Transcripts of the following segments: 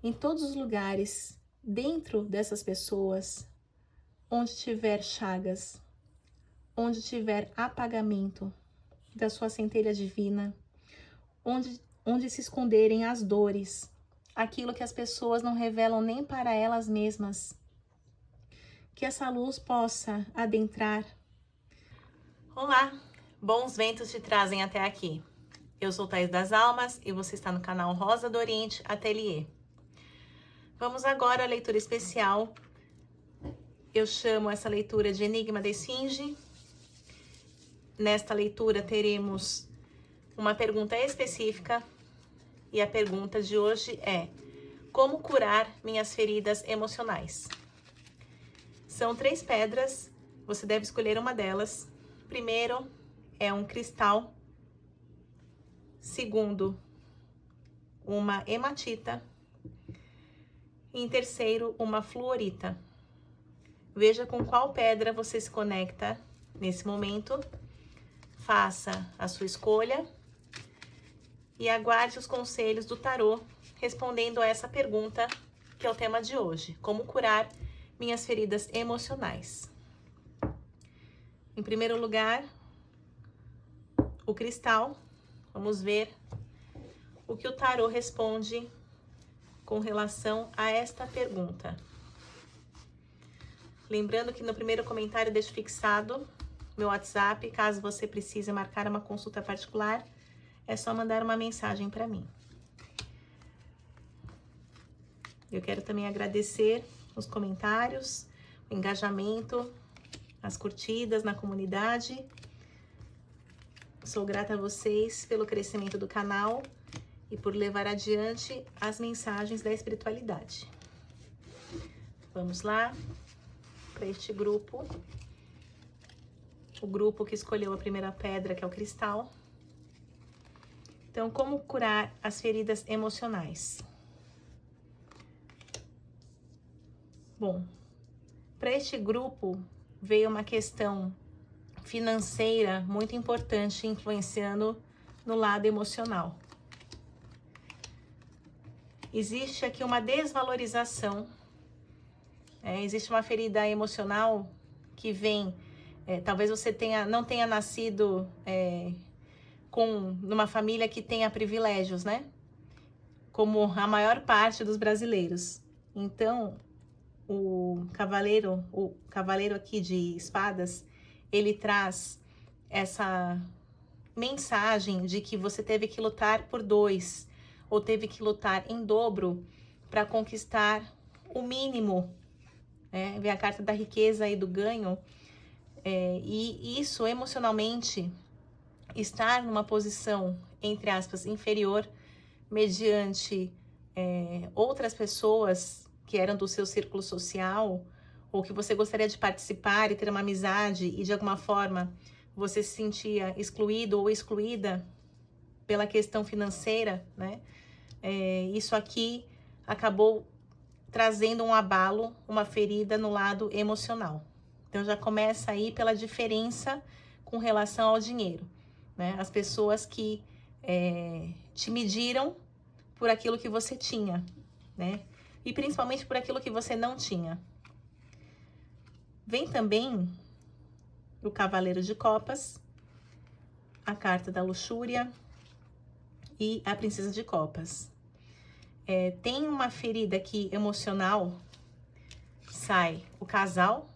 em todos os lugares, dentro dessas pessoas, onde tiver chagas, onde tiver apagamento da sua centelha divina, onde se esconderem as dores, aquilo que as pessoas não revelam nem para elas mesmas, que essa luz possa adentrar. Olá, bons ventos te trazem até aqui. Eu sou Thaís das Almas e você está no canal Rosa do Oriente Ateliê. Vamos agora à leitura especial. Eu chamo essa leitura de Enigma da Esfinge. Nesta leitura teremos uma pergunta específica e a pergunta de hoje é: como curar minhas feridas emocionais? São 3 pedras, você deve escolher uma delas. Primeiro é um cristal, segundo, uma hematita e em terceiro, uma fluorita. Veja com qual pedra você se conecta nesse momento, faça a sua escolha e aguarde os conselhos do tarô respondendo a essa pergunta que é o tema de hoje: como curar minhas feridas emocionais. Em primeiro lugar, o cristal. Vamos ver o que o tarô responde com relação a esta pergunta. Lembrando que no primeiro comentário deixo fixado meu WhatsApp, caso você precise marcar uma consulta particular, é só mandar uma mensagem para mim. Eu quero também agradecer os comentários, o engajamento, as curtidas na comunidade. Sou grata a vocês pelo crescimento do canal e por levar adiante as mensagens da espiritualidade. Vamos lá para este grupo. O grupo que escolheu a primeira pedra, que é o cristal. Então, como curar as feridas emocionais? Bom, para este grupo veio uma questão financeira muito importante, influenciando no lado emocional. Existe aqui uma desvalorização, existe uma ferida emocional que vem, talvez você não tenha nascido numa família que tenha privilégios, né? Como a maior parte dos brasileiros. Então, o cavaleiro aqui de espadas, ele traz essa mensagem de que você teve que lutar por 2, ou teve que lutar em dobro para conquistar o mínimo. Vem a carta da riqueza e do ganho, e isso emocionalmente, estar numa posição, entre aspas, inferior, mediante outras pessoas que eram do seu círculo social, ou que você gostaria de participar e ter uma amizade, e de alguma forma você se sentia excluído ou excluída pela questão financeira, né? Isso aqui acabou trazendo um abalo, uma ferida no lado emocional. Então já começa aí pela diferença com relação ao dinheiro, né? As pessoas que te mediram por aquilo que você tinha, né? E principalmente por aquilo que você não tinha. Vem também o Cavaleiro de Copas, a carta da luxúria e a Princesa de Copas. Tem uma ferida aqui emocional, sai o casal,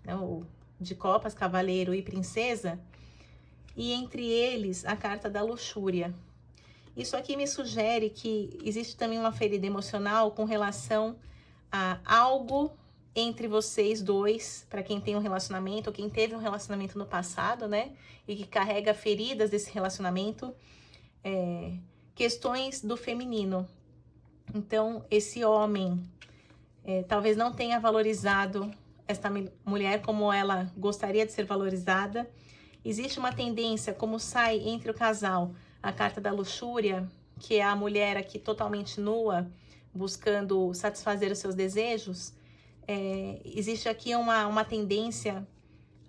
né, o de Copas, Cavaleiro e Princesa, e entre eles a carta da luxúria. Isso aqui me sugere que existe também uma ferida emocional com relação a algo entre vocês dois, para quem tem um relacionamento, ou quem teve um relacionamento no passado, né? E que carrega feridas desse relacionamento, questões do feminino. Então, esse homem talvez não tenha valorizado esta mulher como ela gostaria de ser valorizada. Existe uma tendência, como sai entre o casal, a carta da luxúria, que é a mulher aqui totalmente nua, buscando satisfazer os seus desejos. Existe aqui uma tendência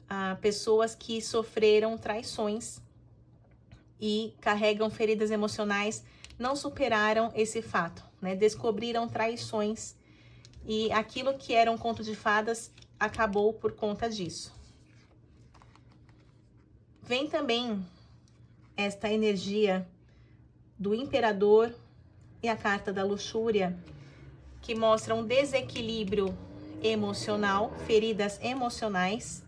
a pessoas que sofreram traições e carregam feridas emocionais não superaram esse fato, né? Descobriram traições e aquilo que era um conto de fadas acabou por conta disso. Vem também esta energia do imperador e a carta da luxúria, que mostra um desequilíbrio emocional, feridas emocionais,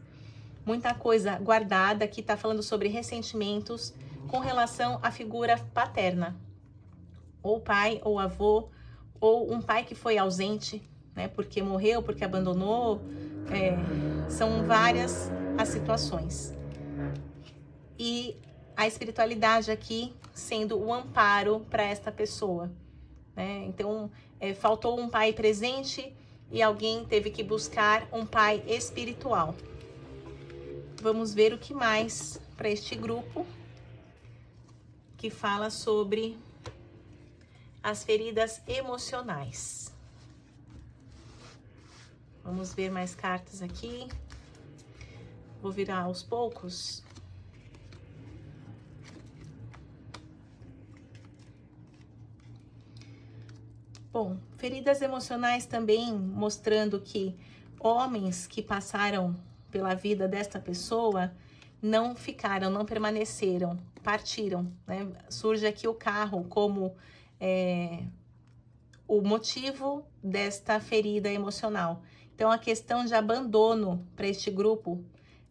muita coisa guardada, que está falando sobre ressentimentos com relação à figura paterna, ou pai, ou avô, ou um pai que foi ausente, né, porque morreu, porque abandonou, são várias as situações. E a espiritualidade aqui sendo o amparo para esta pessoa, né? Então, faltou um pai presente e alguém teve que buscar um pai espiritual. Vamos ver o que mais para este grupo que fala sobre as feridas emocionais. Vamos ver mais cartas aqui. Vou virar aos poucos. Bom, feridas emocionais também mostrando que homens que passaram pela vida desta pessoa não ficaram, não permaneceram, partiram, né? Surge aqui o carro como o motivo desta ferida emocional. Então, a questão de abandono para este grupo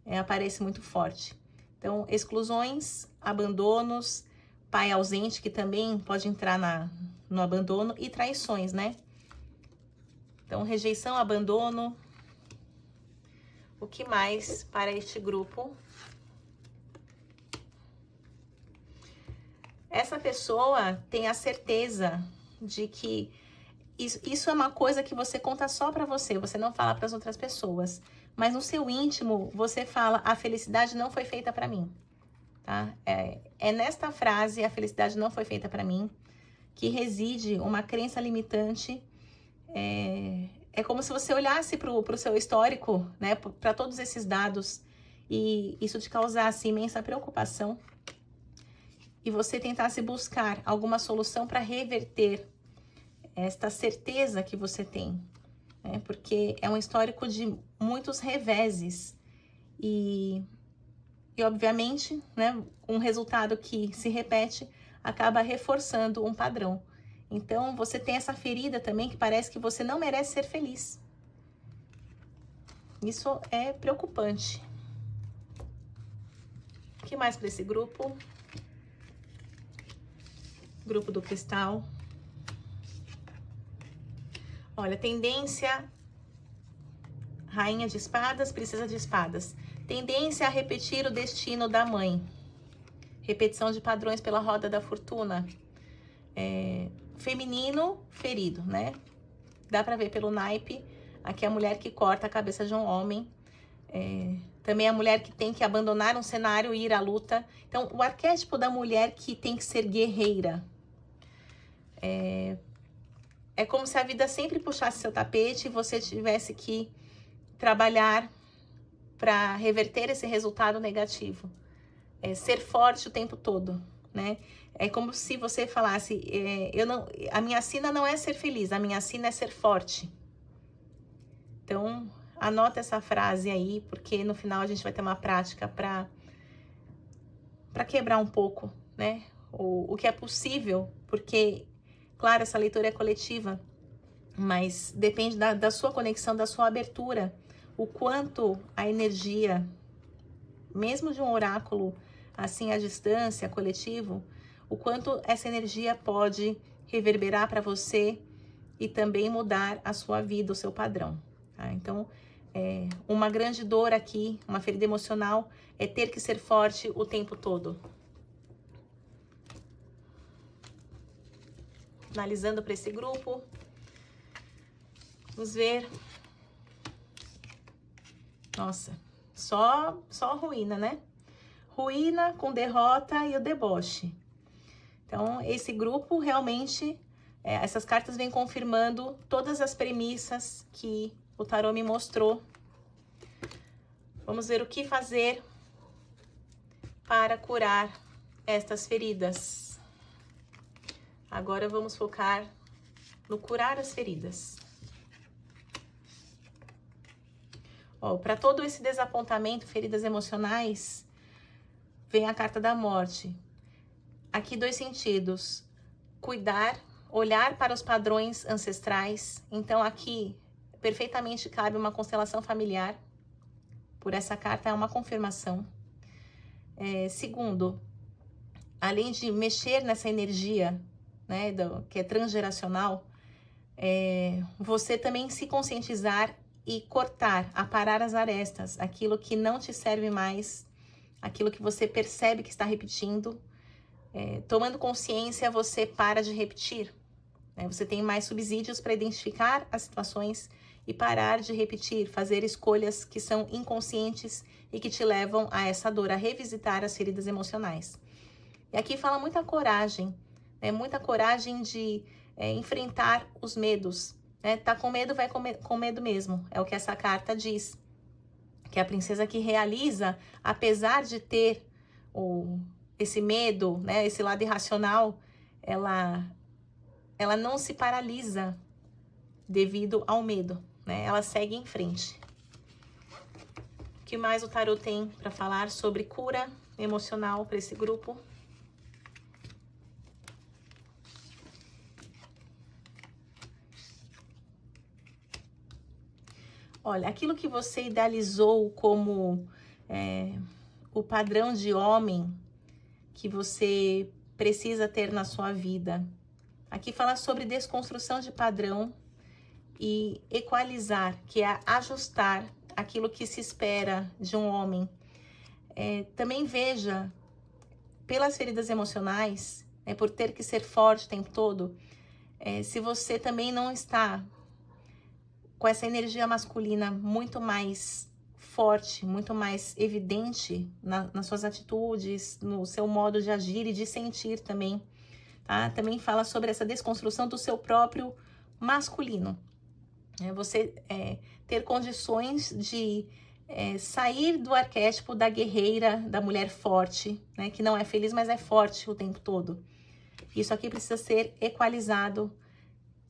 aparece muito forte. Então, exclusões, abandonos, pai ausente, que também pode entrar no abandono, e traições, né? Então, rejeição, abandono. O que mais para este grupo? Essa pessoa tem a certeza de que isso é uma coisa que você conta só para você, você não fala para as outras pessoas. Mas no seu íntimo, você fala, a felicidade não foi feita para mim. Tá? É nesta frase, a felicidade não foi feita para mim, que reside uma crença limitante. É como se você olhasse para o seu histórico, né, para todos esses dados, e isso te causasse imensa preocupação, e você tentasse buscar alguma solução para reverter esta certeza que você tem, né, porque é um histórico de muitos reveses, e obviamente, né, um resultado que se repete acaba reforçando um padrão. Então, você tem essa ferida também que parece que você não merece ser feliz. Isso é preocupante. O que mais para esse grupo? Grupo do cristal. Olha, tendência, rainha de espadas, princesa de espadas. Tendência a repetir o destino da mãe. Repetição de padrões pela roda da fortuna. Feminino ferido, né? Dá pra ver pelo naipe. Aqui é a mulher que corta a cabeça de um homem. Também a mulher que tem que abandonar um cenário e ir à luta. Então, o arquétipo da mulher que tem que ser guerreira. É como se a vida sempre puxasse seu tapete e você tivesse que trabalhar para reverter esse resultado negativo. Ser forte o tempo todo, né? É como se você falasse, a minha sina não é ser feliz, a minha sina é ser forte. Então, anota essa frase aí, porque no final a gente vai ter uma prática para quebrar um pouco, né? O que é possível, porque, claro, essa leitura é coletiva, mas depende da sua conexão, da sua abertura, o quanto a energia, mesmo de um oráculo assim à distância, coletivo, o quanto essa energia pode reverberar para você e também mudar a sua vida, o seu padrão. Tá? Então, uma grande dor aqui, uma ferida emocional, é ter que ser forte o tempo todo. Analisando para esse grupo, vamos ver. Nossa, só ruína, né? Ruína com derrota e o deboche. Então, esse grupo realmente, essas cartas vêm confirmando todas as premissas que o tarô me mostrou. Vamos ver o que fazer para curar estas feridas. Agora vamos focar no curar as feridas. Ó, para todo esse desapontamento, feridas emocionais, vem a carta da morte. Aqui 2 sentidos. Cuidar, olhar para os padrões ancestrais. Então aqui perfeitamente cabe uma constelação familiar. Por essa carta é uma confirmação. Segundo, além de mexer nessa energia, né, que é transgeracional, você também se conscientizar e cortar, aparar as arestas, aquilo que não te serve mais, aquilo que você percebe que está repetindo. Tomando consciência, você para de repetir. Você tem mais subsídios para identificar as situações e parar de repetir, fazer escolhas que são inconscientes e que te levam a essa dor, a revisitar as feridas emocionais. E aqui fala muita coragem, muita coragem de enfrentar os medos. Tá com medo, vai com medo mesmo. É o que essa carta diz. Que a princesa que realiza, apesar de ter esse medo, esse lado irracional, ela não se paralisa devido ao medo, Ela segue em frente. O que mais o tarô tem para falar sobre cura emocional para esse grupo? Olha, aquilo que você idealizou como o padrão de homem que você precisa ter na sua vida. Aqui fala sobre desconstrução de padrão e equalizar, que é ajustar aquilo que se espera de um homem. Também veja, pelas feridas emocionais, por ter que ser forte o tempo todo, se você também não está com essa energia masculina muito mais forte, muito mais evidente nas suas atitudes, no seu modo de agir e de sentir também, tá? Também fala sobre essa desconstrução do seu próprio masculino. Você ter condições de sair do arquétipo da guerreira, da mulher forte, que não é feliz, mas é forte o tempo todo. Isso aqui precisa ser equalizado,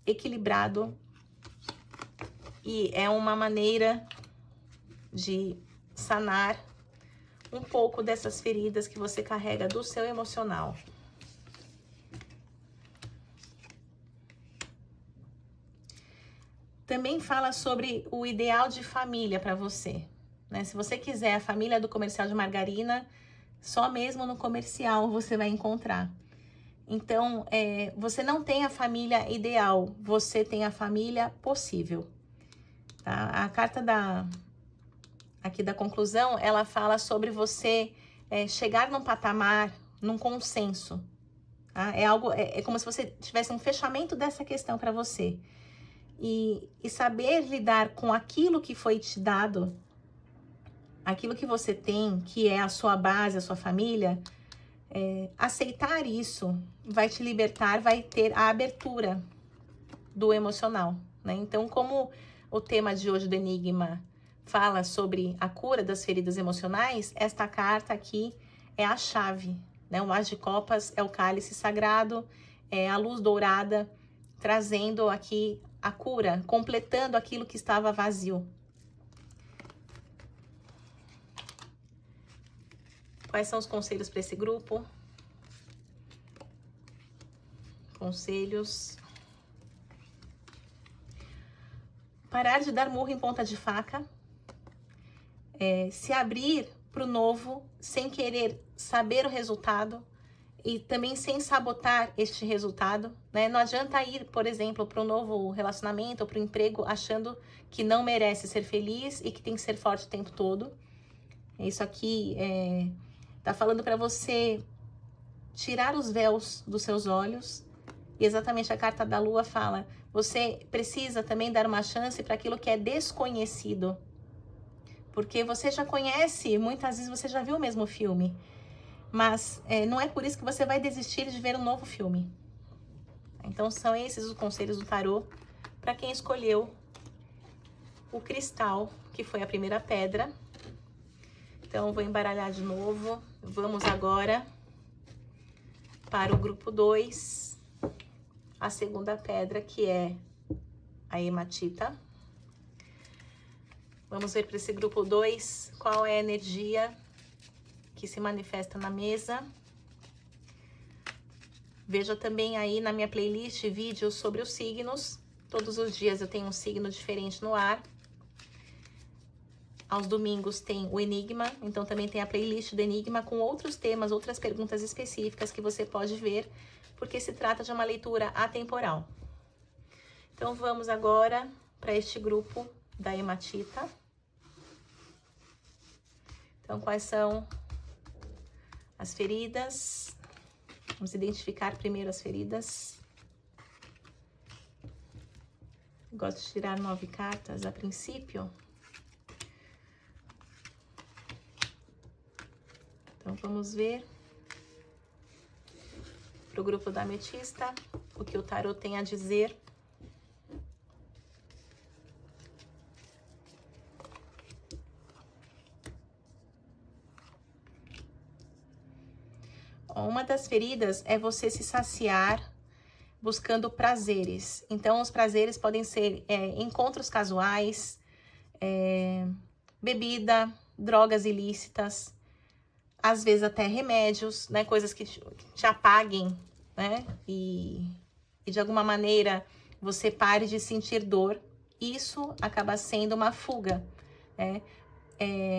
equilibrado, e é uma maneira de sanar um pouco dessas feridas que você carrega do seu emocional. Também fala sobre o ideal de família para você, Se você quiser a família do comercial de margarina, só mesmo no comercial você vai encontrar. Então, você não tem a família ideal, você tem a família possível. Tá? A carta aqui da conclusão, ela fala sobre você chegar num patamar, num consenso. Tá? É como se você tivesse um fechamento dessa questão para você. E saber lidar com aquilo que foi te dado, aquilo que você tem, que é a sua base, a sua família, aceitar isso vai te libertar, vai ter a abertura do emocional. Então, como o tema de hoje do Enigma fala sobre a cura das feridas emocionais, esta carta aqui é a chave, O As de Copas é o cálice sagrado, é a luz dourada, trazendo aqui a cura, completando aquilo que estava vazio. Quais são os conselhos para esse grupo? Conselhos. Parar de dar murro em ponta de faca. Se abrir para o novo, sem querer saber o resultado e também sem sabotar este resultado, Não adianta ir, por exemplo, para um novo relacionamento ou para o emprego achando que não merece ser feliz e que tem que ser forte o tempo todo. Isso aqui tá falando para você tirar os véus dos seus olhos. E exatamente a carta da Lua fala, você precisa também dar uma chance para aquilo que é desconhecido. Porque você já conhece, muitas vezes você já viu o mesmo filme. Mas não é por isso que você vai desistir de ver um novo filme. Então são esses os conselhos do tarô para quem escolheu o cristal, que foi a primeira pedra. Então vou embaralhar de novo. Vamos agora para o grupo 2. a segunda pedra, que é a hematita. Vamos ver para esse grupo 2 qual é a energia que se manifesta na mesa. Veja também aí na minha playlist vídeos sobre os signos. Todos os dias eu tenho um signo diferente no ar. Aos domingos tem o Enigma, então também tem a playlist do Enigma com outros temas, outras perguntas específicas que você pode ver, porque se trata de uma leitura atemporal. Então vamos agora para este grupo da hematita. Então quais são as feridas? Vamos identificar primeiro as feridas. Gosto de tirar 9 cartas a princípio. Então, vamos ver para o grupo da ametista o que o tarot tem a dizer. Uma das feridas é você se saciar buscando prazeres. Então, os prazeres podem ser encontros casuais, bebida, drogas ilícitas, às vezes até remédios, né? Coisas que te apaguem, né? E de alguma maneira você pare de sentir dor. Isso acaba sendo uma fuga, né?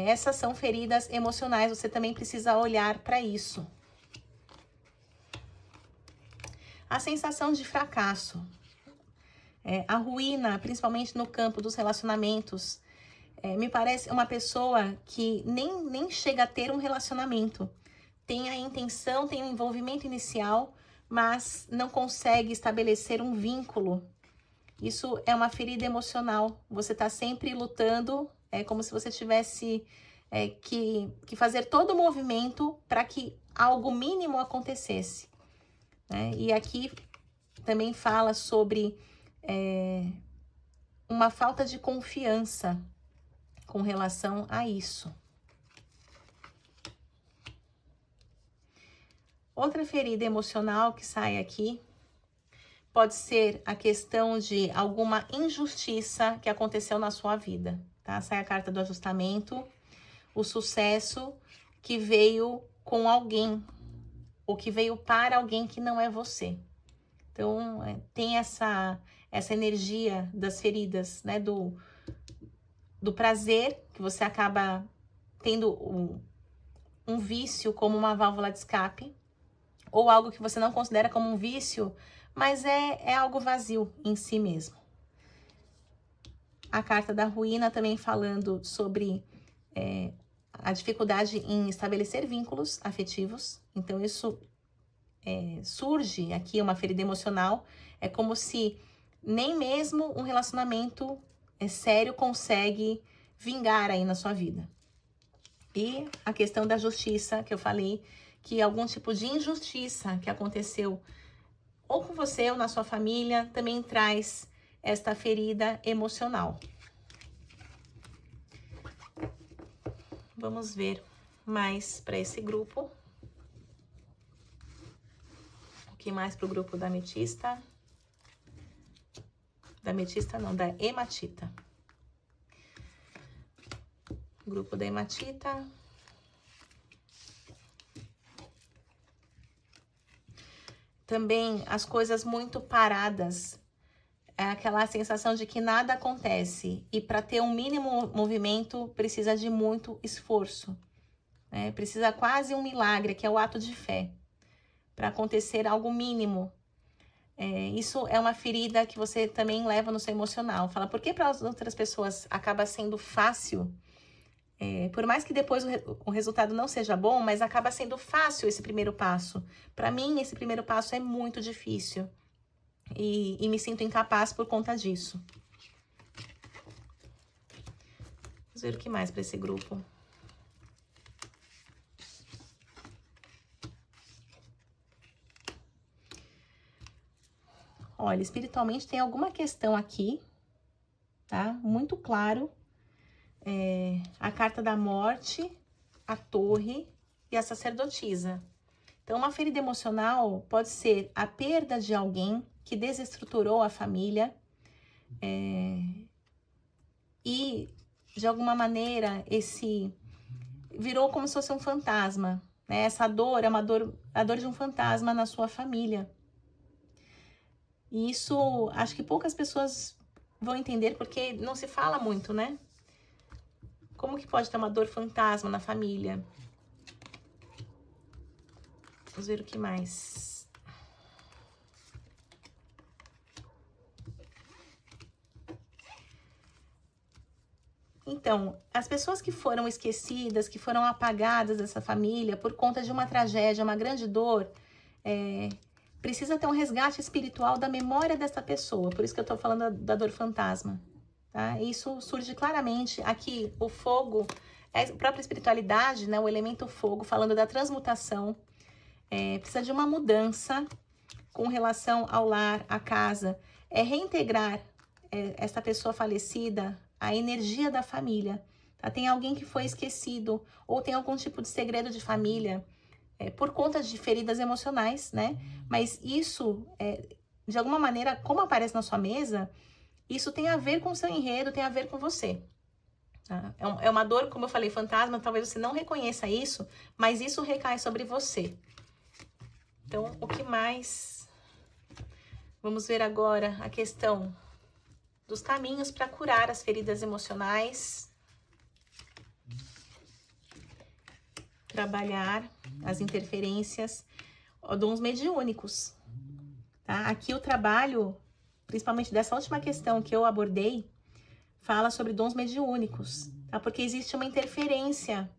Essas são feridas emocionais, você também precisa olhar para isso. A sensação de fracasso, a ruína, principalmente no campo dos relacionamentos, me parece uma pessoa que nem chega a ter um relacionamento. Tem a intenção, tem o envolvimento inicial, mas não consegue estabelecer um vínculo. Isso é uma ferida emocional. Você está sempre lutando, é como se você tivesse que fazer todo o movimento para que algo mínimo acontecesse. E aqui também fala sobre uma falta de confiança com relação a isso. Outra ferida emocional que sai aqui pode ser a questão de alguma injustiça que aconteceu na sua vida, tá? Sai a carta do ajustamento, o sucesso que veio com alguém, ou que veio para alguém que não é você. Então, tem essa energia das feridas, né? Do prazer, que você acaba tendo um vício como uma válvula de escape, ou algo que você não considera como um vício, mas é algo vazio em si mesmo. A carta da ruína também falando sobre a dificuldade em estabelecer vínculos afetivos. Então, isso surge aqui uma ferida emocional. É como se nem mesmo um relacionamento sério consegue vingar aí na sua vida. E a questão da justiça, que eu falei, que algum tipo de injustiça que aconteceu ou com você ou na sua família também traz esta ferida emocional. Vamos ver mais para esse grupo. O que mais para o grupo da ametista? Da ametista não, da hematita. Grupo da hematita. Também as coisas muito paradas. É aquela sensação de que nada acontece. E para ter um mínimo movimento, precisa de muito esforço. Precisa quase um milagre, que é o ato de fé. Para acontecer algo mínimo. Isso é uma ferida que você também leva no seu emocional. Fala, por que para as outras pessoas acaba sendo fácil? Por mais que depois o resultado não seja bom, mas acaba sendo fácil esse primeiro passo. Para mim, esse primeiro passo é muito difícil. E me sinto incapaz por conta disso. Vamos ver o que mais para esse grupo. Olha, espiritualmente tem alguma questão aqui, tá? Muito claro. A carta da morte, a torre e a sacerdotisa. Então, uma ferida emocional pode ser a perda de alguém, que desestruturou a família e, de alguma maneira, virou como se fosse um fantasma, né? Essa dor é a dor de um fantasma na sua família. E isso, acho que poucas pessoas vão entender, porque não se fala muito, né? Como que pode ter uma dor fantasma na família? Vamos ver o que mais. Então, as pessoas que foram esquecidas, que foram apagadas dessa família por conta de uma tragédia, uma grande dor, precisa ter um resgate espiritual da memória dessa pessoa. Por isso que eu tô falando da dor fantasma, tá? Isso surge claramente aqui, o fogo, a própria espiritualidade, né? O elemento fogo, falando da transmutação, precisa de uma mudança com relação ao lar, à casa, reintegrar essa pessoa falecida, a energia da família. Tá? Tem alguém que foi esquecido, ou tem algum tipo de segredo de família, por conta de feridas emocionais, né? Mas isso, de alguma maneira, como aparece na sua mesa, isso tem a ver com o seu enredo, tem a ver com você. Tá? É uma dor, como eu falei, fantasma, talvez você não reconheça isso, mas isso recai sobre você. Então, o que mais? Vamos ver agora a questão dos caminhos para curar as feridas emocionais. Trabalhar as interferências, dons mediúnicos. Tá? Aqui o trabalho, principalmente dessa última questão que eu abordei, fala sobre dons mediúnicos, tá? Porque existe uma interferência.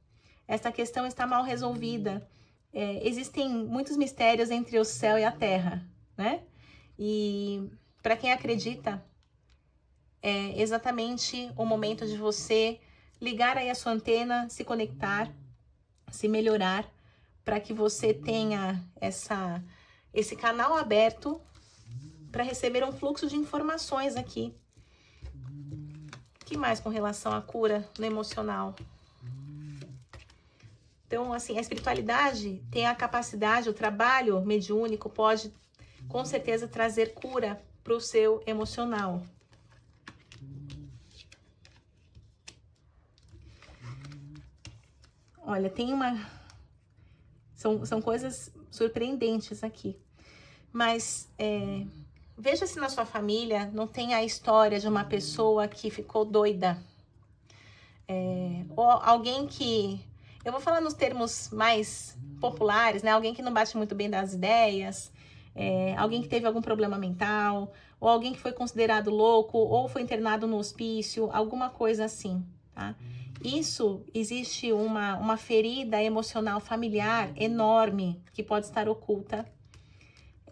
Essa questão está mal resolvida. Existem muitos mistérios entre o céu e a terra, né? E para quem acredita, é exatamente o momento de você ligar aí a sua antena, se conectar, se melhorar, para que você tenha esse canal aberto para receber um fluxo de informações aqui. O que mais com relação à cura no emocional? Então, assim, a espiritualidade tem a capacidade, o trabalho mediúnico pode, com certeza, trazer cura para o seu emocional. Olha, tem são coisas surpreendentes aqui. Mas veja se na sua família não tem a história de uma pessoa que ficou doida. Ou alguém que... Eu vou falar nos termos mais populares, né? Alguém que não bate muito bem das ideias, alguém que teve algum problema mental, ou alguém que foi considerado louco, ou foi internado no hospício, alguma coisa assim, tá? Isso, existe uma ferida emocional familiar enorme que pode estar oculta.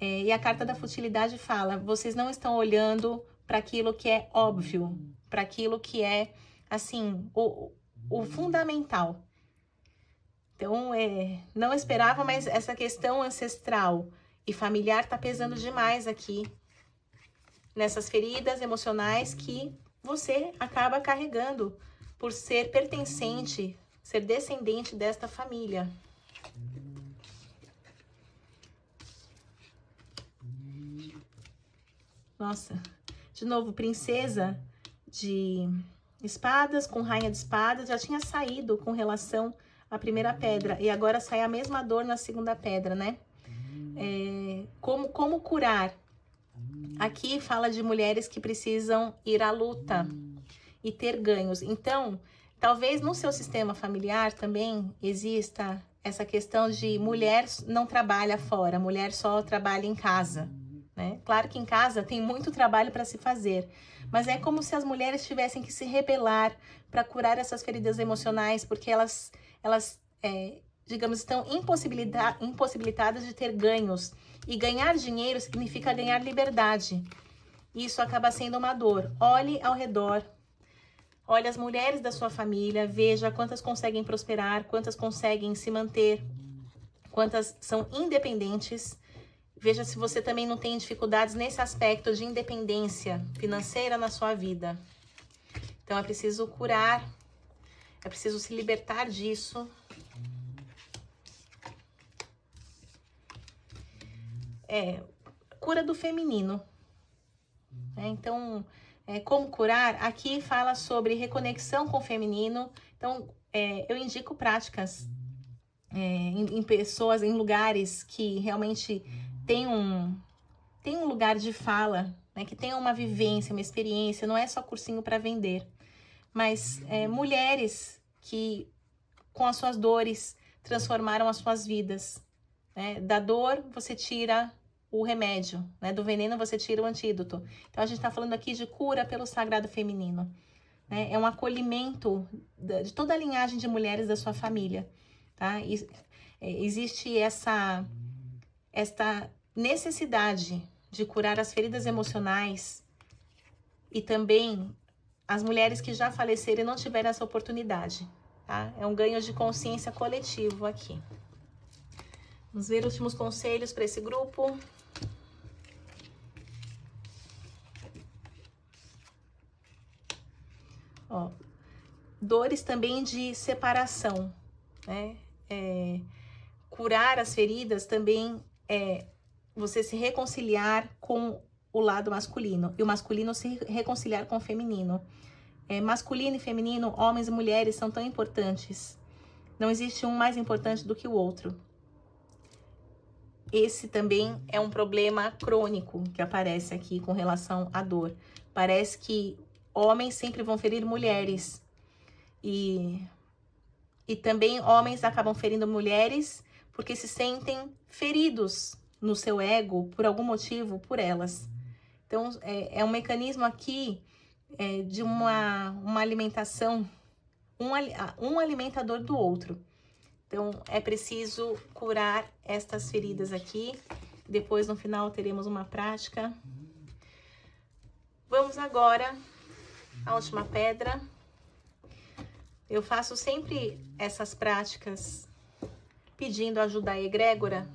E a carta da futilidade fala, vocês não estão olhando para aquilo que é óbvio, para aquilo que é, assim, o fundamental. Então, não esperava, mas essa questão ancestral e familiar tá pesando demais aqui, nessas feridas emocionais que você acaba carregando por ser pertencente, ser descendente desta família. Nossa, de novo, princesa de espadas com rainha de espadas, já tinha saído com relação à primeira pedra, e agora sai a mesma dor na segunda pedra, né? Como curar? Aqui fala de mulheres que precisam ir à luta e ter ganhos. Então, talvez no seu sistema familiar também exista essa questão de mulher não trabalha fora, mulher só trabalha em casa, né? Claro que em casa tem muito trabalho para se fazer, mas é como se as mulheres tivessem que se rebelar para curar essas feridas emocionais, porque elas digamos, estão impossibilitadas de ter ganhos. E ganhar dinheiro significa ganhar liberdade. Isso acaba sendo uma dor. Olhe ao redor. Olhe as mulheres da sua família, veja quantas conseguem prosperar, quantas conseguem se manter, quantas são independentes. Veja se você também não tem dificuldades nesse aspecto de independência financeira na sua vida. Então é preciso curar, é preciso se libertar disso. cura do feminino. Então, como curar? Aqui fala sobre reconexão com o feminino. Então, eu indico práticas em pessoas, em lugares que realmente tem um lugar de fala, né, que tem uma vivência, uma experiência, não é só cursinho para vender, mas mulheres que, com as suas dores, transformaram as suas vidas. Né? Da dor, você tira o remédio, né? Do veneno, você tira o antídoto. Então, a gente está falando aqui de cura pelo sagrado feminino. Né? É um acolhimento de toda a linhagem de mulheres da sua família. Tá? Existe esta necessidade de curar as feridas emocionais e também as mulheres que já faleceram e não tiveram essa oportunidade. Tá? É um ganho de consciência coletivo aqui. Vamos ver os últimos conselhos para esse grupo. Ó, dores também de separação, né? Curar as feridas também é você se reconciliar com o lado masculino e o masculino se reconciliar com o feminino. Masculino e feminino, homens e mulheres são tão importantes. Não existe um mais importante do que o outro. Esse também é um problema crônico que aparece aqui com relação à dor. Parece que homens sempre vão ferir mulheres. E também homens acabam ferindo mulheres porque se sentem feridos no seu ego, por algum motivo, por elas. Então, é um mecanismo aqui de uma alimentação, um alimentador do outro. Então, é preciso curar estas feridas aqui. Depois, no final, teremos uma prática. Vamos agora à última pedra. Eu faço sempre essas práticas pedindo ajuda à egrégora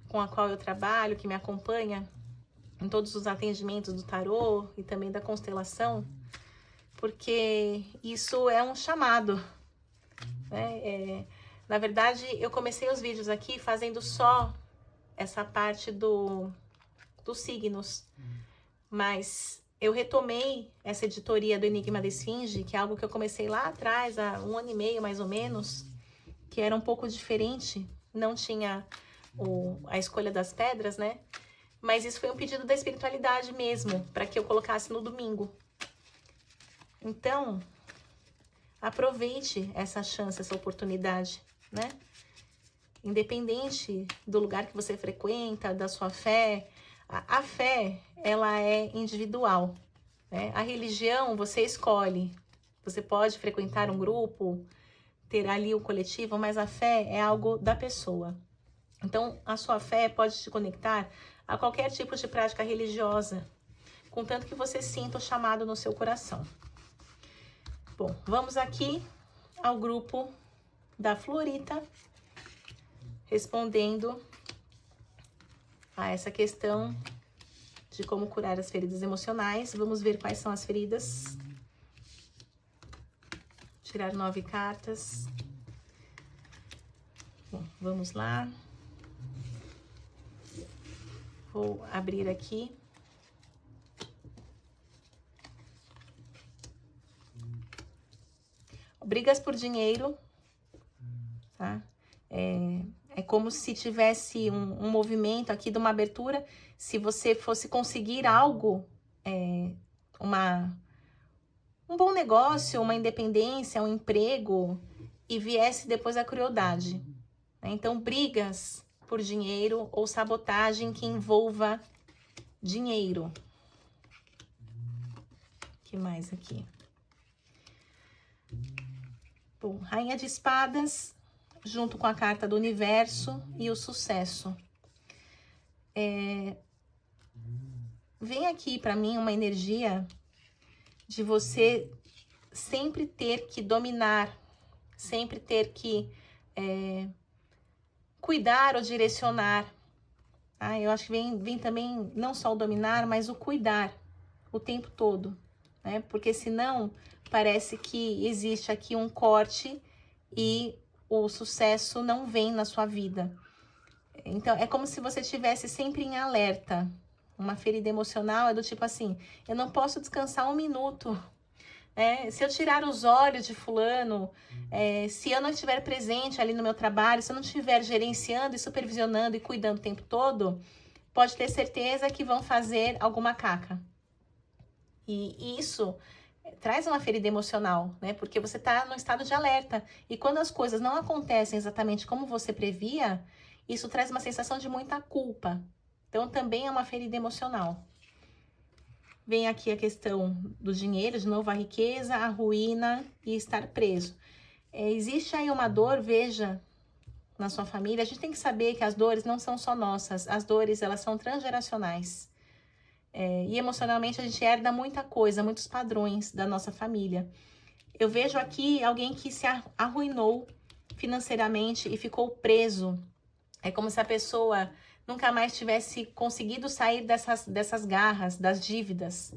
com a qual eu trabalho, que me acompanha em todos os atendimentos do tarô e também da constelação, porque isso é um chamado. Na verdade, eu comecei os vídeos aqui fazendo só essa parte dos signos, mas eu retomei essa editoria do Enigma da Esfinge, que é algo que eu comecei lá atrás, há 1 ano e meio mais ou menos, que era um pouco diferente, não tinha a escolha das pedras, né? Mas isso foi um pedido da espiritualidade mesmo, para que eu colocasse no domingo. Então, aproveite essa chance, essa oportunidade, né? Independente do lugar que você frequenta, da sua fé, a fé, ela é individual, né? A religião, você escolhe. Você pode frequentar um grupo, ter ali o coletivo, mas a fé é algo da pessoa. Então, a sua fé pode te conectar a qualquer tipo de prática religiosa, contanto que você sinta o chamado no seu coração. Bom, vamos aqui ao grupo da Florita, respondendo a essa questão de como curar as feridas emocionais. Vamos ver quais são as feridas. Tirar 9 cartas. Bom, vamos lá. Vou abrir aqui. Brigas por dinheiro, tá? É como se tivesse um movimento aqui de uma abertura. Se você fosse conseguir algo, um bom negócio, uma independência, um emprego, e viesse depois a crueldade. Né? Então, brigas por dinheiro ou sabotagem que envolva dinheiro. O que mais aqui? Bom, Rainha de Espadas, junto com a carta do Universo e o Sucesso. Vem aqui para mim uma energia de você sempre ter que dominar, sempre ter que cuidar ou direcionar. Tá? Eu acho que vem também não só o dominar, mas o cuidar o tempo todo. Né? Porque senão parece que existe aqui um corte e o sucesso não vem na sua vida. Então, é como se você estivesse sempre em alerta. Uma ferida emocional é do tipo assim, eu não posso descansar um minuto. Se eu tirar os olhos de fulano, se eu não estiver presente ali no meu trabalho, se eu não estiver gerenciando e supervisionando e cuidando o tempo todo, pode ter certeza que vão fazer alguma caca. E isso traz uma ferida emocional, né? Porque você está no estado de alerta. E quando as coisas não acontecem exatamente como você previa, isso traz uma sensação de muita culpa. Então, também é uma ferida emocional. Vem aqui a questão do dinheiro, de novo, a riqueza, a ruína e estar preso. Existe aí uma dor, veja, na sua família. A gente tem que saber que as dores não são só nossas. As dores, elas são transgeracionais. E emocionalmente a gente herda muita coisa, muitos padrões da nossa família. Eu vejo aqui alguém que se arruinou financeiramente e ficou preso. É como se a pessoa nunca mais tivesse conseguido sair dessas garras, das dívidas.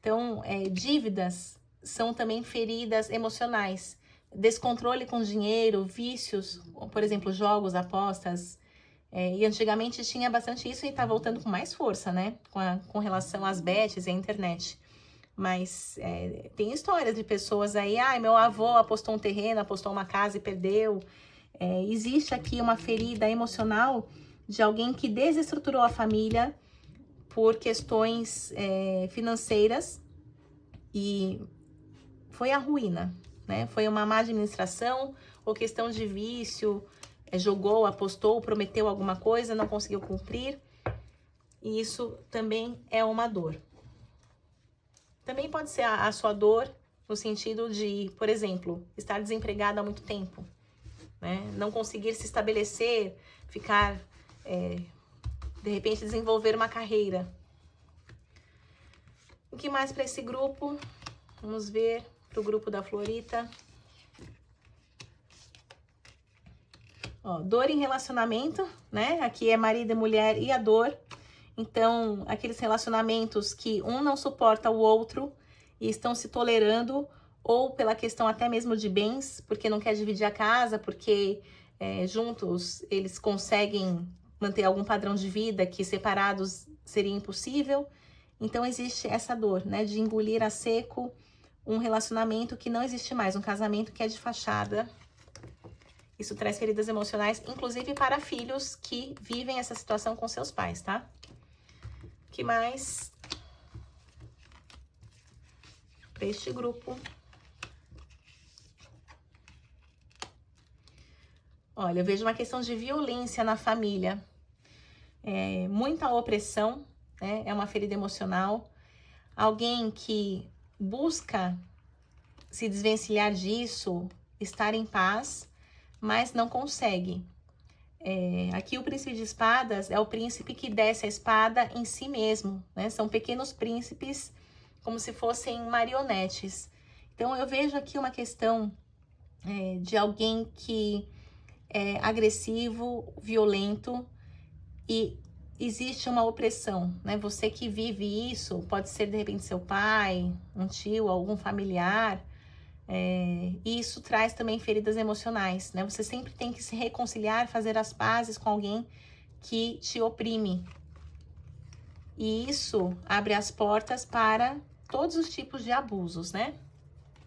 Então, dívidas são também feridas emocionais. Descontrole com dinheiro, vícios, por exemplo, jogos, apostas. E antigamente tinha bastante isso e tá voltando com mais força, né? Com relação às bets e à internet. Mas tem histórias de pessoas aí, meu avô apostou um terreno, apostou uma casa e perdeu. Existe aqui uma ferida emocional de alguém que desestruturou a família por questões financeiras e foi a ruína, né? Foi uma má administração ou questão de vício, jogou, apostou, prometeu alguma coisa, não conseguiu cumprir. E isso também é uma dor. Também pode ser a sua dor no sentido de, por exemplo, estar desempregado há muito tempo, né? Não conseguir se estabelecer, ficar, de repente, desenvolver uma carreira. O que mais para esse grupo? Vamos ver para o grupo da Florita. Dor em relacionamento, né? Aqui é marido e mulher e a dor. Então, aqueles relacionamentos que um não suporta o outro e estão se tolerando, ou pela questão até mesmo de bens, porque não quer dividir a casa, porque juntos eles conseguem manter algum padrão de vida que separados seria impossível. Então, existe essa dor, né? De engolir a seco um relacionamento que não existe mais, um casamento que é de fachada. Isso traz feridas emocionais, inclusive para filhos que vivem essa situação com seus pais, tá? O que mais? Para este grupo. Olha, eu vejo uma questão de violência na família. Muita opressão, né? É uma ferida emocional. Alguém que busca se desvencilhar disso, estar em paz, mas não consegue. Aqui o príncipe de espadas é o príncipe que desce a espada em si mesmo, né? São pequenos príncipes, como se fossem marionetes. Então, eu vejo aqui uma questão de alguém que é agressivo, violento e existe uma opressão, né? Você que vive isso, pode ser de repente seu pai, um tio, algum familiar. E isso traz também feridas emocionais, né? Você sempre tem que se reconciliar, fazer as pazes com alguém que te oprime. E isso abre as portas para todos os tipos de abusos, né?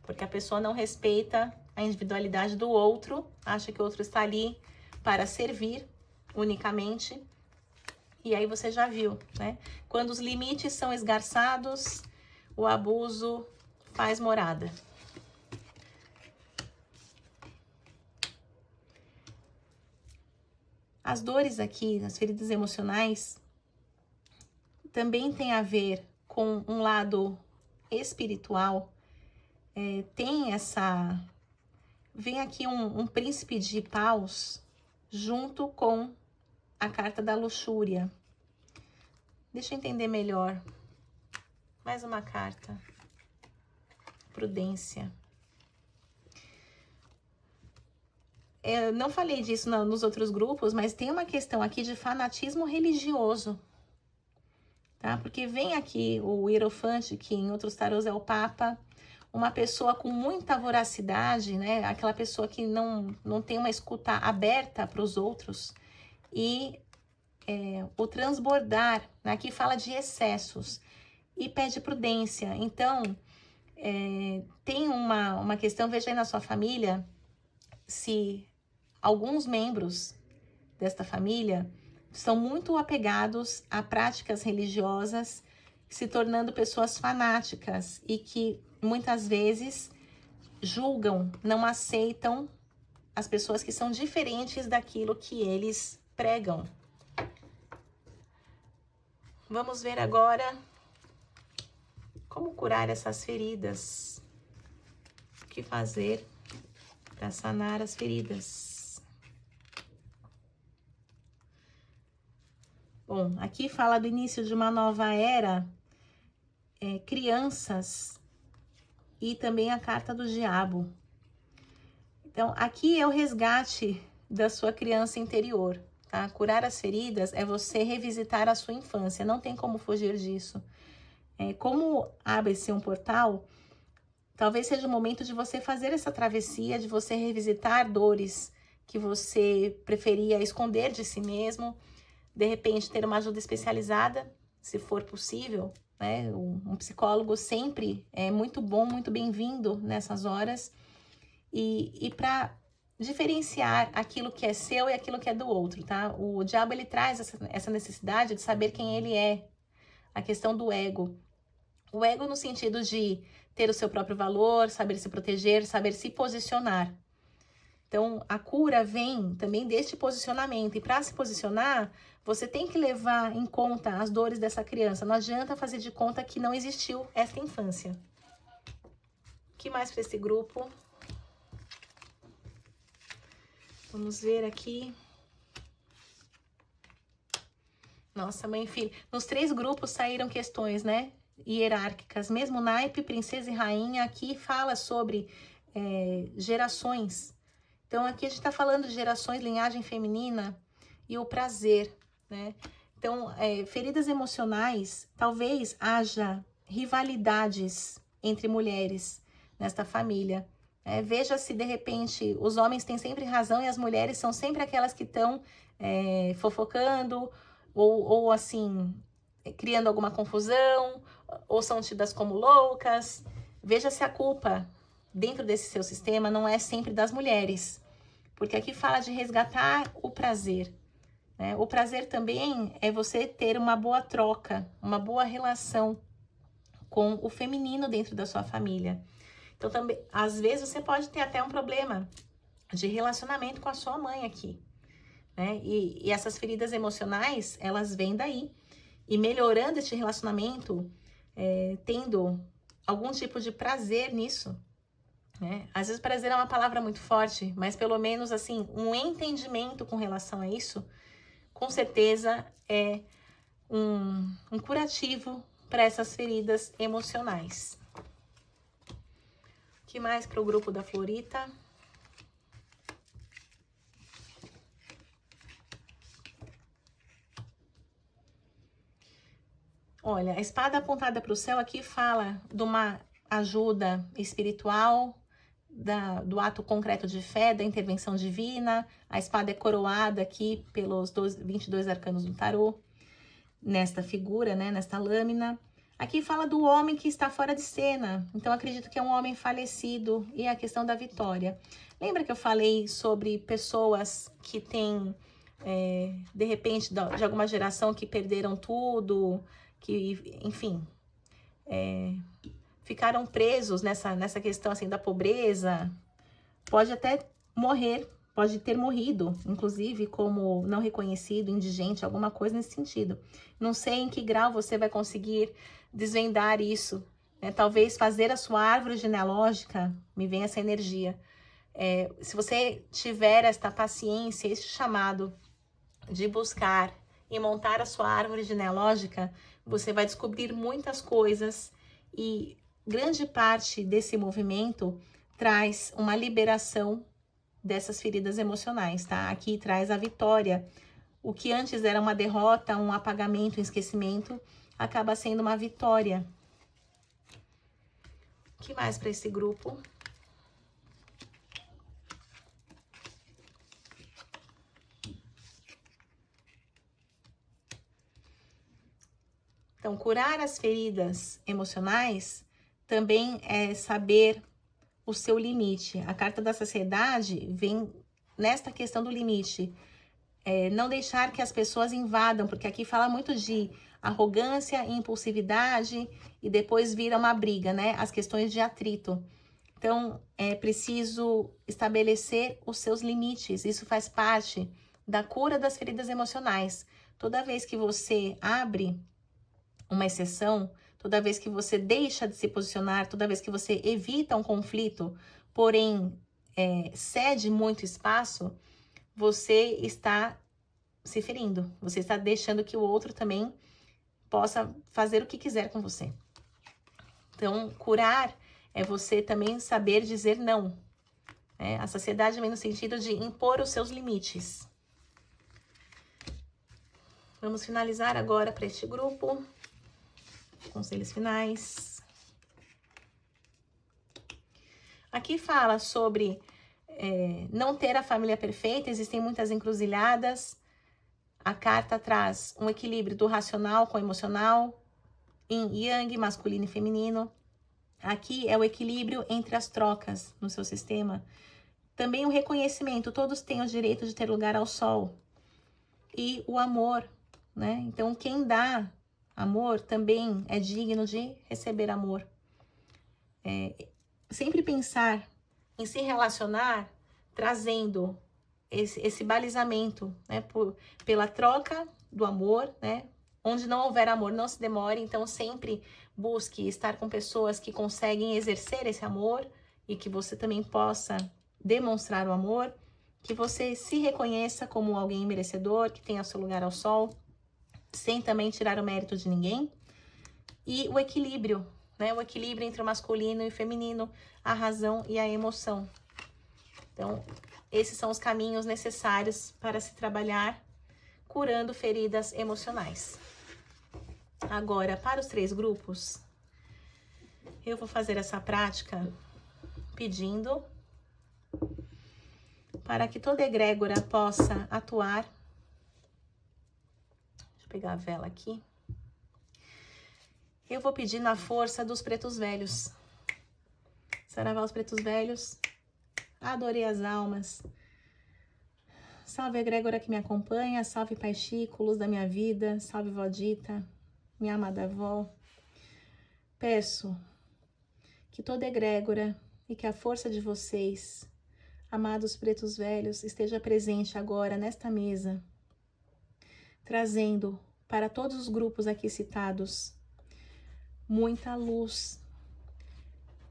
Porque a pessoa não respeita a individualidade do outro, acha que o outro está ali para servir unicamente. E aí você já viu, né? Quando os limites são esgarçados, o abuso faz morada. As dores aqui, as feridas emocionais, também tem a ver com um lado espiritual. Tem essa... Vem aqui um príncipe de paus junto com a carta da luxúria. Deixa eu entender melhor. Mais uma carta. Prudência. Eu não falei disso nos outros grupos, mas tem uma questão aqui de fanatismo religioso, tá? Porque vem aqui o Hierofante, que em outros tarôs é o Papa, uma pessoa com muita voracidade, né? Aquela pessoa que não tem uma escuta aberta para os outros e o transbordar, né? Aqui fala de excessos e pede prudência. Então, tem uma questão, veja aí na sua família, se alguns membros desta família são muito apegados a práticas religiosas, se tornando pessoas fanáticas e que muitas vezes julgam, não aceitam as pessoas que são diferentes daquilo que eles pregam. Vamos ver agora como curar essas feridas. O que fazer para sanar as feridas? Bom, aqui fala do início de uma nova era, crianças e também a carta do diabo. Então, aqui é o resgate da sua criança interior, tá? Curar as feridas é você revisitar a sua infância, não tem como fugir disso. Como abre-se um portal, talvez seja o momento de você fazer essa travessia, de você revisitar dores que você preferia esconder de si mesmo, de repente ter uma ajuda especializada, se for possível, né? Um psicólogo sempre é muito bom, muito bem-vindo nessas horas, e para diferenciar aquilo que é seu e aquilo que é do outro, tá? O diabo, ele traz essa necessidade de saber quem ele é, a questão do ego. O ego no sentido de ter o seu próprio valor, saber se proteger, saber se posicionar. Então, a cura vem também deste posicionamento. E para se posicionar, você tem que levar em conta as dores dessa criança. Não adianta fazer de conta que não existiu esta infância. O que mais para esse grupo? Vamos ver aqui. Nossa, mãe e filho. Nos 3 grupos saíram questões, né? Hierárquicas. Mesmo naipe, princesa e rainha, aqui fala sobre gerações. Então, aqui a gente está falando de gerações, linhagem feminina e o prazer, né? Então, feridas emocionais, talvez haja rivalidades entre mulheres nesta família. Veja se, de repente, os homens têm sempre razão e as mulheres são sempre aquelas que estão fofocando ou, assim, criando alguma confusão, ou são tidas como loucas. Veja se a culpa dentro desse seu sistema não é sempre das mulheres. Porque aqui fala de resgatar o prazer, né? O prazer também é você ter uma boa troca, uma boa relação com o feminino dentro da sua família. Então, também, às vezes, você pode ter até um problema de relacionamento com a sua mãe aqui, né? E essas feridas emocionais, elas vêm daí. E melhorando este relacionamento, tendo algum tipo de prazer nisso, né? Às vezes prazer é uma palavra muito forte, mas pelo menos assim, um entendimento com relação a isso, com certeza é um curativo para essas feridas emocionais. O que mais para o grupo da Florita? Olha, a espada apontada para o céu aqui fala de uma ajuda espiritual, do ato concreto de fé, da intervenção divina. A espada é coroada aqui pelos 22 arcanos do tarô, nesta figura, né, nesta lâmina. Aqui fala do homem que está fora de cena, então acredito que é um homem falecido e a questão da vitória. Lembra que eu falei sobre pessoas que têm, de repente, de alguma geração que perderam tudo, que, enfim, ficaram presos nessa questão assim da pobreza, pode até morrer, pode ter morrido, inclusive como não reconhecido, indigente, alguma coisa nesse sentido. Não sei em que grau você vai conseguir desvendar isso, né? Talvez fazer a sua árvore genealógica, me vem essa energia. Se você tiver esta paciência, este chamado de buscar e montar a sua árvore genealógica, você vai descobrir muitas coisas e grande parte desse movimento traz uma liberação dessas feridas emocionais, tá? Aqui traz a vitória. O que antes era uma derrota, um apagamento, um esquecimento, acaba sendo uma vitória. O que mais para esse grupo? Então, curar as feridas emocionais também é saber o seu limite. A carta da saciedade vem nesta questão do limite. Não deixar que as pessoas invadam, porque aqui fala muito de arrogância e impulsividade e depois vira uma briga, né? As questões de atrito. Então, é preciso estabelecer os seus limites. Isso faz parte da cura das feridas emocionais. Toda vez que você abre uma exceção, toda vez que você deixa de se posicionar, toda vez que você evita um conflito, porém cede muito espaço, você está se ferindo. Você está deixando que o outro também possa fazer o que quiser com você. Então, curar é você também saber dizer não. A saciedade vem no sentido de impor os seus limites. Vamos finalizar agora para este grupo. Conselhos finais. Aqui fala sobre não ter a família perfeita, existem muitas encruzilhadas. A carta traz um equilíbrio do racional com o emocional, yin e yang, masculino e feminino. Aqui é o equilíbrio entre as trocas no seu sistema. Também o reconhecimento, todos têm o direito de ter lugar ao sol. E o amor, né? Então, quem dá amor também é digno de receber amor. Sempre pensar em se relacionar trazendo esse balizamento, né? Pela troca do amor, né? Onde não houver amor, não se demore. Então, sempre busque estar com pessoas que conseguem exercer esse amor e que você também possa demonstrar o amor, que você se reconheça como alguém merecedor, que tenha seu lugar ao sol, sem também tirar o mérito de ninguém. E o equilíbrio, né? O equilíbrio entre o masculino e o feminino, a razão e a emoção. Então, esses são os caminhos necessários para se trabalhar curando feridas emocionais. Agora, para os 3 grupos, eu vou fazer essa prática pedindo para que toda egrégora possa atuar. Deixa eu pegar a vela aqui. Eu vou pedir na força dos pretos velhos. Saravá os pretos velhos. Adorei as almas. Salve a egrégora que me acompanha. Salve Pai Chico, luz da minha vida. Salve Vó Dita, minha amada avó. Peço que toda egrégora e que a força de vocês, amados pretos velhos, esteja presente agora nesta mesa, trazendo para todos os grupos aqui citados muita luz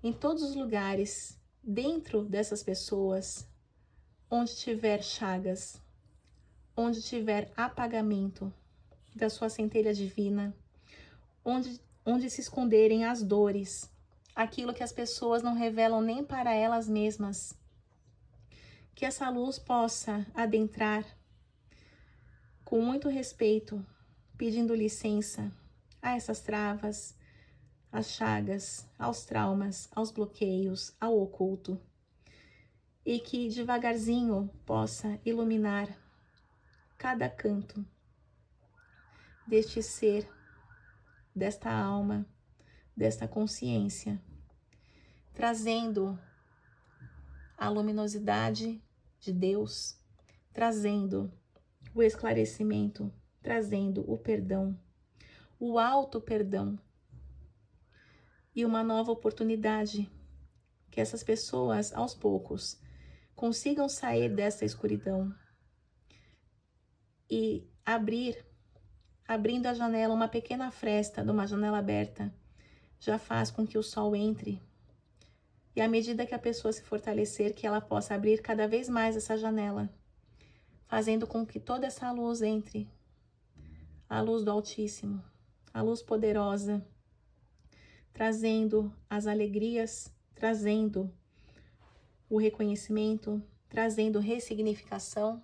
em todos os lugares, dentro dessas pessoas, onde tiver chagas, onde tiver apagamento da sua centelha divina, onde se esconderem as dores, aquilo que as pessoas não revelam nem para elas mesmas, que essa luz possa adentrar com muito respeito, pedindo licença a essas travas, às chagas, aos traumas, aos bloqueios, ao oculto, e que devagarzinho possa iluminar cada canto deste ser, desta alma, desta consciência, trazendo a luminosidade de Deus, trazendo o esclarecimento, trazendo o perdão, o auto-perdão e uma nova oportunidade, que essas pessoas, aos poucos, consigam sair dessa escuridão e abrindo a janela, uma pequena fresta de uma janela aberta, já faz com que o sol entre. E à medida que a pessoa se fortalecer, que ela possa abrir cada vez mais essa janela, fazendo com que toda essa luz entre, a luz do Altíssimo, a luz poderosa, trazendo as alegrias, trazendo o reconhecimento, trazendo ressignificação,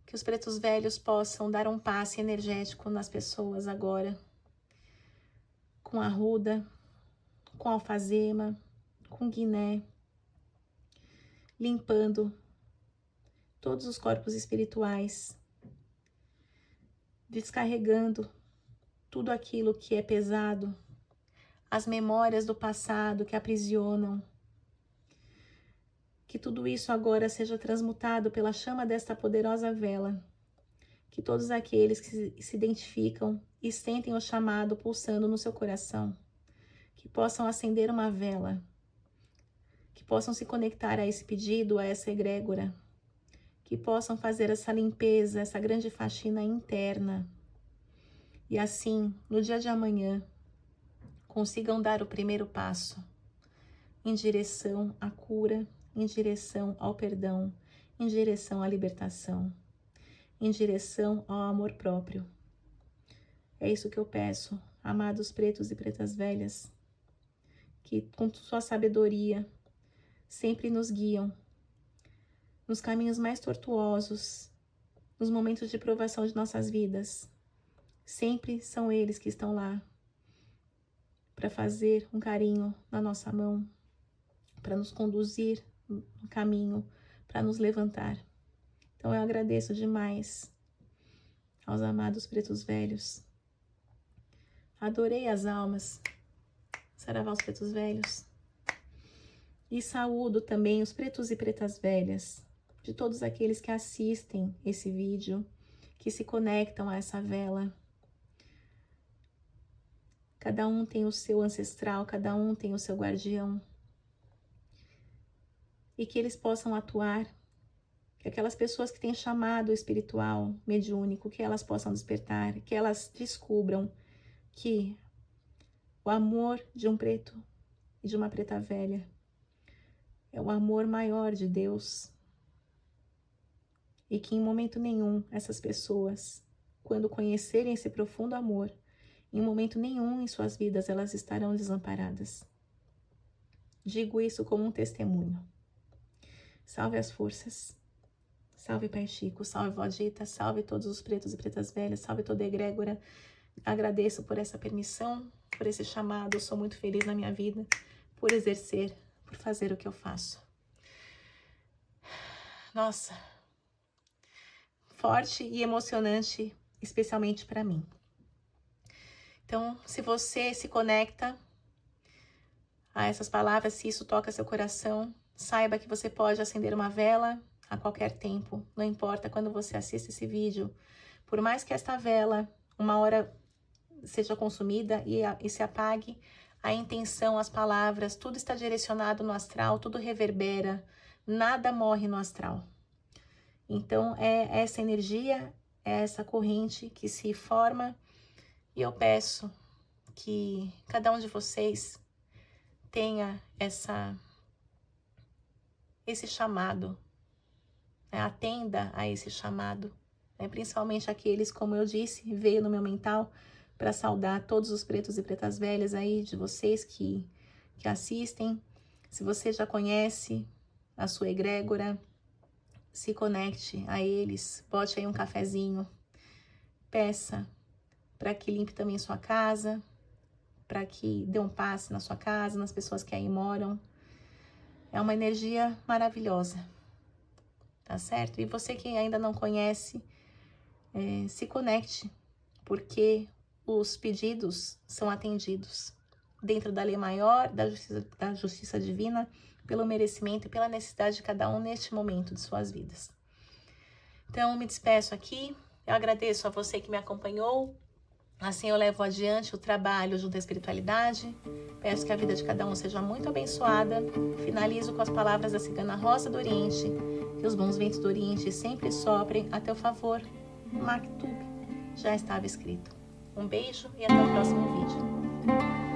que os pretos velhos possam dar um passe energético nas pessoas agora, com arruda, com alfazema, com guiné, limpando todos os corpos espirituais, descarregando tudo aquilo que é pesado, as memórias do passado que aprisionam, que tudo isso agora seja transmutado pela chama desta poderosa vela, que todos aqueles que se identificam e sentem o chamado pulsando no seu coração, que possam acender uma vela, que possam se conectar a esse pedido, a essa egrégora, que possam fazer essa limpeza, essa grande faxina interna, e assim, no dia de amanhã, consigam dar o primeiro passo em direção à cura, em direção ao perdão, em direção à libertação, em direção ao amor próprio. É isso que eu peço, amados pretos e pretas velhas, que com sua sabedoria sempre nos guiam nos caminhos mais tortuosos, nos momentos de provação de nossas vidas. Sempre são eles que estão lá para fazer um carinho na nossa mão, para nos conduzir no caminho, para nos levantar. Então eu agradeço demais aos amados pretos velhos. Adorei as almas, saravá os pretos velhos. E saúdo também os pretos e pretas velhas, de todos aqueles que assistem esse vídeo, que se conectam a essa vela. Cada um tem o seu ancestral, cada um tem o seu guardião. E que eles possam atuar, que aquelas pessoas que têm chamado espiritual, mediúnico, que elas possam despertar, que elas descubram que o amor de um preto e de uma preta velha é o amor maior de Deus. E que em momento nenhum essas pessoas, quando conhecerem esse profundo amor, em momento nenhum em suas vidas elas estarão desamparadas. Digo isso como um testemunho. Salve as forças. Salve Pai Chico, salve Vó Dita, salve todos os pretos e pretas velhas, salve toda a egrégora. Agradeço por essa permissão, por esse chamado. Eu sou muito feliz na minha vida, por exercer, por fazer o que eu faço. Nossa, forte e emocionante, especialmente para mim. Então, se você se conecta a essas palavras, se isso toca seu coração, saiba que você pode acender uma vela a qualquer tempo, não importa quando você assiste esse vídeo. Por mais que esta vela, uma hora seja consumida e se apague, a intenção, as palavras, tudo está direcionado no astral, tudo reverbera, nada morre no astral. Então, é essa energia, é essa corrente que se forma, e eu peço que cada um de vocês tenha esse chamado, né? Atenda a esse chamado, né? Principalmente aqueles, como eu disse, veio no meu mental para saudar todos os pretos e pretas velhas aí de vocês que assistem. Se você já conhece a sua egrégora, se conecte a eles, bote aí um cafezinho, peça para que limpe também sua casa, para que dê um passe na sua casa, nas pessoas que aí moram. É uma energia maravilhosa, tá certo? E você que ainda não conhece, se conecte, porque os pedidos são atendidos dentro da lei maior, da justiça divina, pelo merecimento e pela necessidade de cada um neste momento de suas vidas. Então, me despeço aqui. Eu agradeço a você que me acompanhou. Assim eu levo adiante o trabalho junto à espiritualidade. Peço que a vida de cada um seja muito abençoada. Finalizo com as palavras da cigana Rosa do Oriente. Que os bons ventos do Oriente sempre soprem a teu favor. Maktub já estava escrito. Um beijo e até o próximo vídeo.